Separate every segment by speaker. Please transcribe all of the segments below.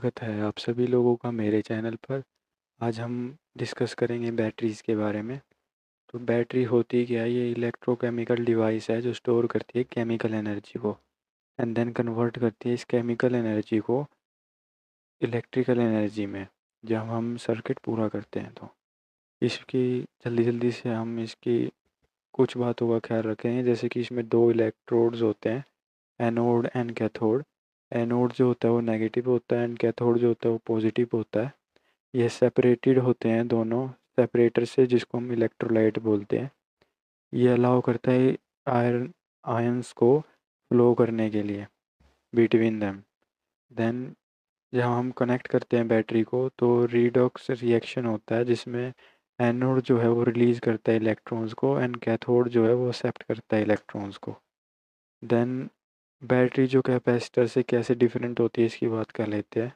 Speaker 1: स्वागत है आप सभी लोगों का मेरे चैनल पर। आज हम डिस्कस करेंगे बैटरीज़ के बारे में। तो बैटरी होती क्या है? ये इलेक्ट्रोकेमिकल डिवाइस है जो स्टोर करती है केमिकल एनर्जी को एंड देन कन्वर्ट करती है इस केमिकल एनर्जी को इलेक्ट्रिकल एनर्जी में जब हम सर्किट पूरा करते हैं। तो इसकी जल्दी जल्दी से हम इसकी कुछ बातों का ख्याल रखेंगे, जैसे कि इसमें दो इलेक्ट्रोड्स होते हैं, एनोड एंड कैथोड। एनोड जो होता है वो नेगेटिव होता है एंड कैथोड जो होता है वो पॉजिटिव होता है। ये सेपरेटेड होते हैं दोनों सेपरेटर से, जिसको हम इलेक्ट्रोलाइट बोलते हैं। ये अलाउ करता है आयरन आयंस को फ्लो करने के लिए बिटवीन देम। देन जब हम कनेक्ट करते हैं बैटरी को तो रीडॉक्स रिएक्शन होता है, जिसमें एनोड जो है वो रिलीज करता है इलेक्ट्रॉन्स को एंड कैथोड जो है वो एक्सेप्ट करता है इलेक्ट्रॉन्स को। देन बैटरी जो कैपेसिटर से कैसे डिफरेंट होती है इसकी बात कर लेते हैं।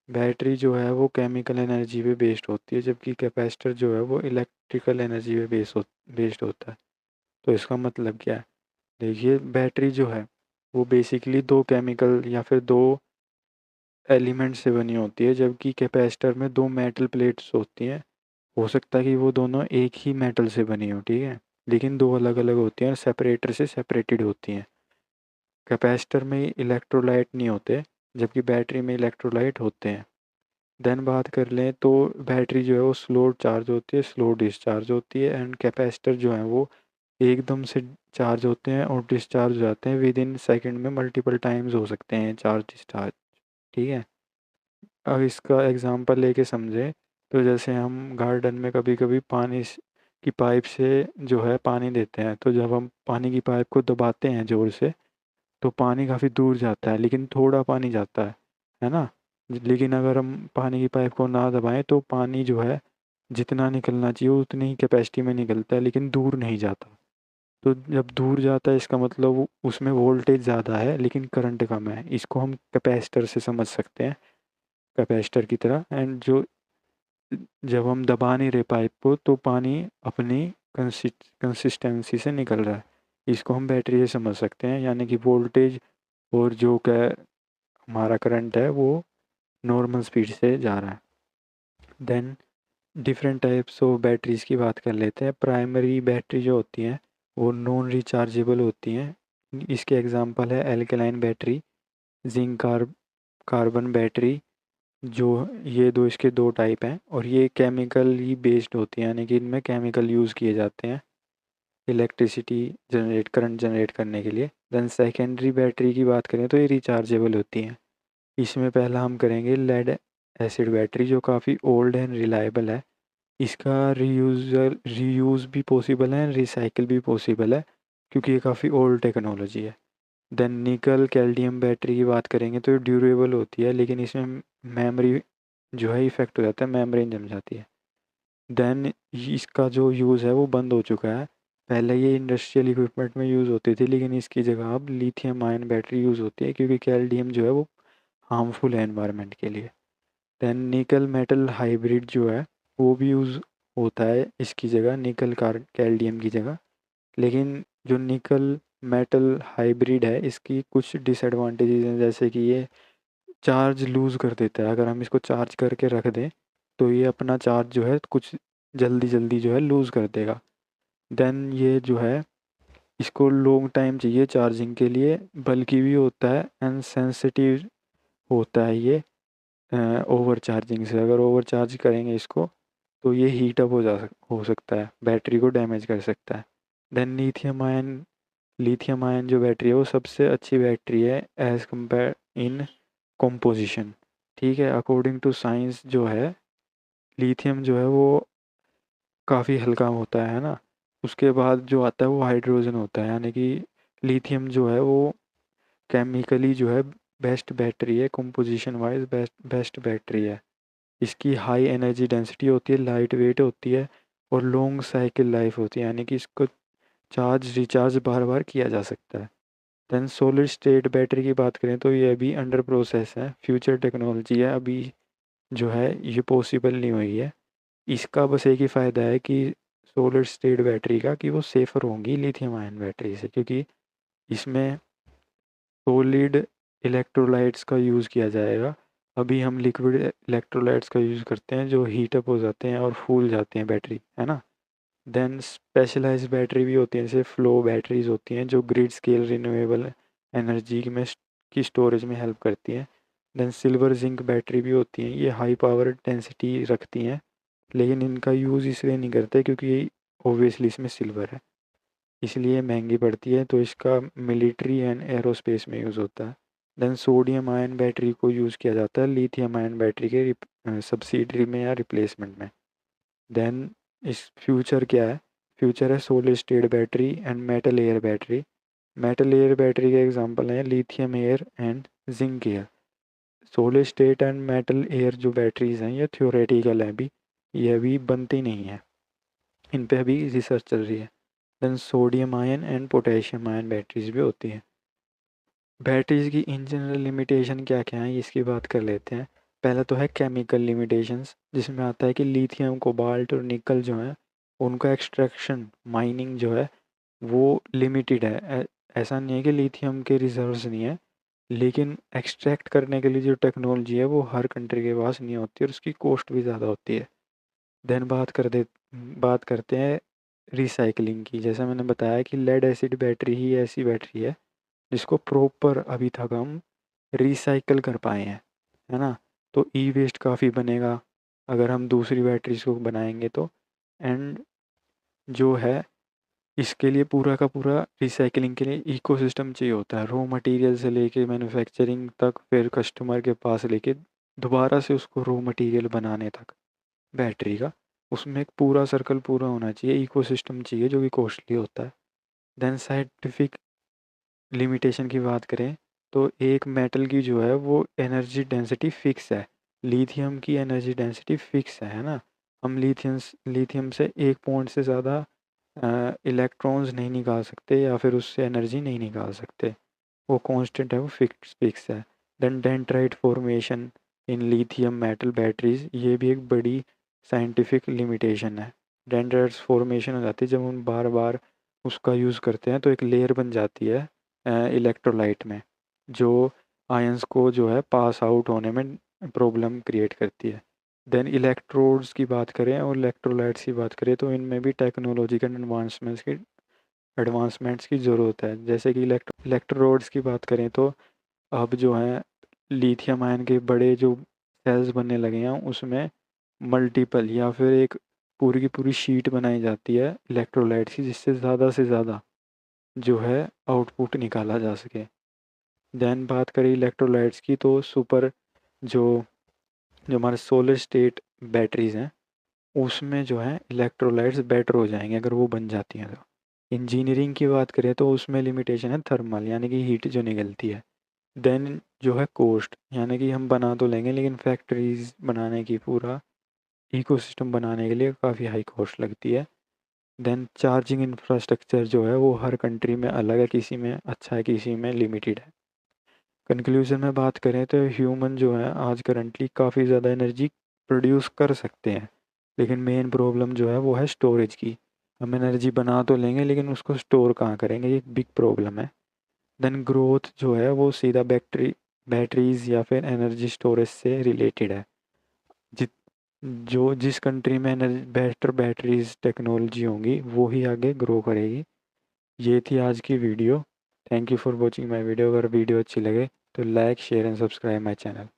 Speaker 1: बैटरी जो है वो केमिकल एनर्जी पे बेस्ड होती है, जबकि कैपेसिटर जो है वो इलेक्ट्रिकल एनर्जी पे बेस्ड होता है। तो इसका मतलब क्या है? देखिए, बैटरी जो है वो बेसिकली दो केमिकल या फिर दो एलिमेंट से बनी होती है, जबकि कैपेसिटर में दो मेटल प्लेट्स होती हैं। हो सकता है कि वो दोनों एक ही मेटल से बनी हो, ठीक है, लेकिन दो अलग अलग होती हैं और सेपरेटर से सेपरेटेड होती हैं। कैपेसिटर में इलेक्ट्रोलाइट नहीं होते, जबकि बैटरी में इलेक्ट्रोलाइट होते हैं। देन बात कर लें तो बैटरी जो है वो स्लो चार्ज होती है, स्लो डिस्चार्ज होती है एंड कैपेसिटर जो है वो एकदम से चार्ज होते हैं और डिस्चार्ज हो जाते हैं विद इन सेकेंड में। मल्टीपल टाइम्स हो सकते हैं चार्ज डिस्चार्ज, ठीक है। अब इसका एग्जांपल लेके समझें तो जैसे हम गार्डन में कभी कभी की पाइप से जो है पानी देते हैं, तो जब हम पानी की पाइप को दबाते हैं ज़ोर से तो पानी काफ़ी दूर जाता है, लेकिन थोड़ा पानी जाता है ना। लेकिन अगर हम पानी की पाइप को ना दबाएं तो पानी जो है जितना निकलना चाहिए उतनी ही कैपेसिटी में निकलता है, लेकिन दूर नहीं जाता। तो जब दूर जाता है इसका मतलब उसमें वोल्टेज ज़्यादा है लेकिन करंट कम है। इसको हम कैपेसिटर से समझ सकते हैं, कैपेसिटर की तरह। एंड जो जब हम दबा नहीं रहे पाइप को तो पानी अपनी कंसिस्टेंसी से निकल रहा है। इसको हम बैटरी से समझ सकते हैं, यानी कि वोल्टेज और जो क्या हमारा करंट है वो नॉर्मल स्पीड से जा रहा है। Then different types of batteries की बात कर लेते हैं। प्राइमरी बैटरी जो होती हैं वो नॉन रिचार्जेबल होती हैं। इसके एग्जांपल है alkaline battery, zinc carbon battery. जो ये दो इसके दो टाइप हैं और ये केमिकली बेस्ड होती हैं, यानी कि इनमें केमिकल यूज़ किए जाते हैं इलेक्ट्रिसिटी जनरेट करंट जनरेट करने के लिए। देन सेकेंडरी बैटरी की बात करें तो ये रिचार्जेबल होती हैं। इसमें पहला हम करेंगे लेड एसिड बैटरी, जो काफ़ी ओल्ड एंड रिलायबल है। इसका रीयूज़ भी पॉसिबल है, रिसाइकिल भी पॉसिबल है, क्योंकि ये काफ़ी ओल्ड टेक्नोलॉजी है। देन निकल कैल्शियम बैटरी की बात करेंगे तो ये ड्यूरेबल होती है, लेकिन इसमें मेमोरी जो है इफेक्ट हो जाता है, मेमोरी जम जाती है। देन इसका जो यूज़ है वो बंद हो चुका है। पहले ये इंडस्ट्रियल इक्विपमेंट में यूज़ होती थी, लेकिन इसकी जगह अब लिथियम आयन बैटरी यूज़ होती है, क्योंकि कैल्शियम जो है वो हार्मफुल है एनवायरनमेंट के लिए। देन निकल मेटल हाइब्रिड जो है वो भी यूज़ होता है इसकी जगह, निकल कैल्शियम की जगह। लेकिन जो निकल मेटल हाइब्रिड है इसकी कुछ डिसएडवांटेजेस हैं, जैसे कि ये चार्ज लूज़ कर देता है। अगर हम इसको चार्ज करके रख दें तो ये अपना चार्ज जो है कुछ जल्दी जल्दी जो है लूज़ कर देगा। देन ये जो है इसको लॉन्ग टाइम चाहिए चार्जिंग के लिए, बल्कि भी होता है एंड सेंसिटिव होता है ये ओवर चार्जिंग से। अगर ओवर चार्ज करेंगे इसको तो ये हीट अप हो सकता है, बैटरी को डैमेज कर सकता है। देन लिथियम आयन जो बैटरी है वो सबसे अच्छी बैटरी है एज़ कम्पेयर इन कॉम्पोजिशन, ठीक है। अकॉर्डिंग टू साइंस जो है लिथियम जो है वो काफ़ी हल्का होता है ना। उसके बाद जो आता है वो हाइड्रोजन होता है, यानी कि लिथियम जो है वो केमिकली जो है बेस्ट बैटरी है, कंपोजिशन वाइज बेस्ट बैटरी है। इसकी हाई एनर्जी डेंसिटी होती है, लाइट वेट होती है और लॉन्ग साइकिल लाइफ होती है, यानी कि इसको चार्ज रिचार्ज बार बार किया जा सकता है। देन सॉलिड स्टेट बैटरी की बात करें तो ये अभी अंडर प्रोसेस है, फ्यूचर टेक्नोलॉजी है, अभी जो है ये पॉसिबल नहीं हुई है। इसका बस एक ही फ़ायदा है कि सॉलिड स्टेट बैटरी का कि वो सेफ़र होंगी लिथियम आयन बैटरी से, क्योंकि इसमें सॉलिड इलेक्ट्रोलाइट्स का यूज़ किया जाएगा अभी हम लिक्विड इलेक्ट्रोलाइट्स का यूज़ करते हैं जो हीट अप हो जाते हैं और फूल जाते हैं बैटरी, है ना। देन स्पेशलाइज्ड बैटरी भी होती हैं, जैसे फ्लो बैटरीज होती हैं जो ग्रिड स्केल रिन्यूएबल एनर्जी में की स्टोरेज में हेल्प करती हैं। देन सिल्वर जिंक बैटरी भी होती हैं, ये हाई पावर डेंसिटी रखती हैं, लेकिन इनका यूज़ इसलिए नहीं करते क्योंकि ओबियसली इसमें सिल्वर है, इसलिए महंगी पड़ती है, तो इसका मिलिट्री एंड एरोस्पेस में यूज़ होता है। देन सोडियम आयन बैटरी को यूज़ किया जाता है लिथियम आयन बैटरी के सब्सिडरी में या रिप्लेसमेंट में। देन इस फ्यूचर क्या है, फ्यूचर है solid state battery and metal air battery. Metal air battery के एग्जांपल हैं lithium air and zinc air. Solid state and metal air जो बैटरीज हैं ये थ्योरेटिकल हैं, अभी ये अभी बनती नहीं है, इन पे अभी रिसर्च चल रही है। Then sodium ion and potassium ion batteries भी होती हैं। बैटरीज की इन जनरल लिमिटेशन क्या क्या है इसकी बात कर लेते हैं। पहला तो है केमिकल लिमिटेशंस, जिसमें आता है कि लिथियम कोबाल्ट और निकल जो है उनका एक्सट्रैक्शन माइनिंग जो है वो लिमिटेड है। ऐसा नहीं है कि लिथियम के रिजर्व्स नहीं है, लेकिन एक्सट्रैक्ट करने के लिए जो टेक्नोलॉजी है वो हर कंट्री के पास नहीं होती और उसकी कॉस्ट भी ज़्यादा होती है। देन बात करते हैं रिसाइकलिंग की। जैसा मैंने बताया कि लेड एसिड बैटरी ही ऐसी बैटरी है जिसको प्रॉपर अभी तक हम रिसाइकल कर पाए हैं, है ना। तो ई वेस्ट काफ़ी बनेगा अगर हम दूसरी बैटरीज को बनाएंगे तो। एंड जो है इसके लिए पूरा का पूरा रिसाइकलिंग के लिए इकोसिस्टम चाहिए होता है, रॉ मटेरियल से लेके मैन्युफैक्चरिंग तक, फिर कस्टमर के पास लेके दोबारा से उसको रॉ मटेरियल बनाने तक बैटरी का, उसमें एक पूरा सर्कल पूरा होना चाहिए, इकोसिस्टम चाहिए जो कि कॉस्टली होता है। देन साइंटिफिक लिमिटेशन की बात करें तो एक मेटल की जो है वो एनर्जी डेंसिटी फिक्स है, लिथियम की एनर्जी डेंसिटी फिक्स है ना। हम लिथियम से एक पॉइंट से ज़्यादा इलेक्ट्रॉन्स नहीं निकाल सकते या फिर उससे एनर्जी नहीं निकाल सकते, वो कांस्टेंट है, वो फिक्स है। Then dendrite formation in lithium metal batteries, ये भी एक बड़ी साइंटिफिक लिमिटेशन है। डेंड्राइट्स फॉर्मेशन हो जाती है जब हम बार बार उसका यूज़ करते हैं तो एक लेयर बन जाती है इलेक्ट्रोलाइट में, जो आयंस को जो है पास आउट होने में प्रॉब्लम क्रिएट करती है। देन इलेक्ट्रोड्स की बात करें और इलेक्ट्रोलाइट्स की बात करें तो इनमें भी टेक्नोलॉजिकल एडवांसमेंट्स की ज़रूरत है। जैसे कि इलेक्ट्रोड्स की बात करें तो अब जो है लिथियम आयन के बड़े जो सेल्स बनने लगे हैं उसमें मल्टीपल या फिर एक पूरी की पूरी शीट बनाई जाती है इलेक्ट्रोलाइट्स की, जिससे ज़्यादा से ज़्यादा जो है आउटपुट निकाला जा सके। देन बात करें इलेक्ट्रोलाइट्स की तो सुपर जो जो हमारे सोलर स्टेट बैटरीज हैं उसमें जो है इलेक्ट्रोलाइट्स बेटर हो जाएंगे अगर वो बन जाती हैं तो। इंजीनियरिंग की बात करें तो उसमें लिमिटेशन है थर्मल, यानी कि हीट जो निकलती है। देन जो है कॉस्ट, यानी कि हम बना तो लेंगे लेकिन फैक्ट्रीज बनाने की पूरा इकोसिस्टम बनाने के लिए काफ़ी हाई कॉस्ट लगती है। देन चार्जिंग इंफ्रास्ट्रक्चर जो है वो हर कंट्री में अलग है, किसी में अच्छा है किसी में लिमिटेड है। कंक्लूजन में बात करें तो ह्यूमन जो है आज करंटली काफ़ी ज़्यादा एनर्जी प्रोड्यूस कर सकते हैं, लेकिन मेन प्रॉब्लम जो है वो है स्टोरेज की। हम एनर्जी बना तो लेंगे लेकिन उसको स्टोर कहाँ करेंगे, ये एक बिग प्रॉब्लम है। देन ग्रोथ जो है वो सीधा बैटरीज या फिर एनर्जी स्टोरेज से रिलेटेड है। जित जो जिस कंट्री में एनर्जी बेटर बैटरीज टेक्नोलॉजी होंगी वो ही आगे ग्रो करेगी। ये थी आज की video. Thank you for watching my video. अगर वीडियो अच्छी लगे तो like share and subscribe my channel.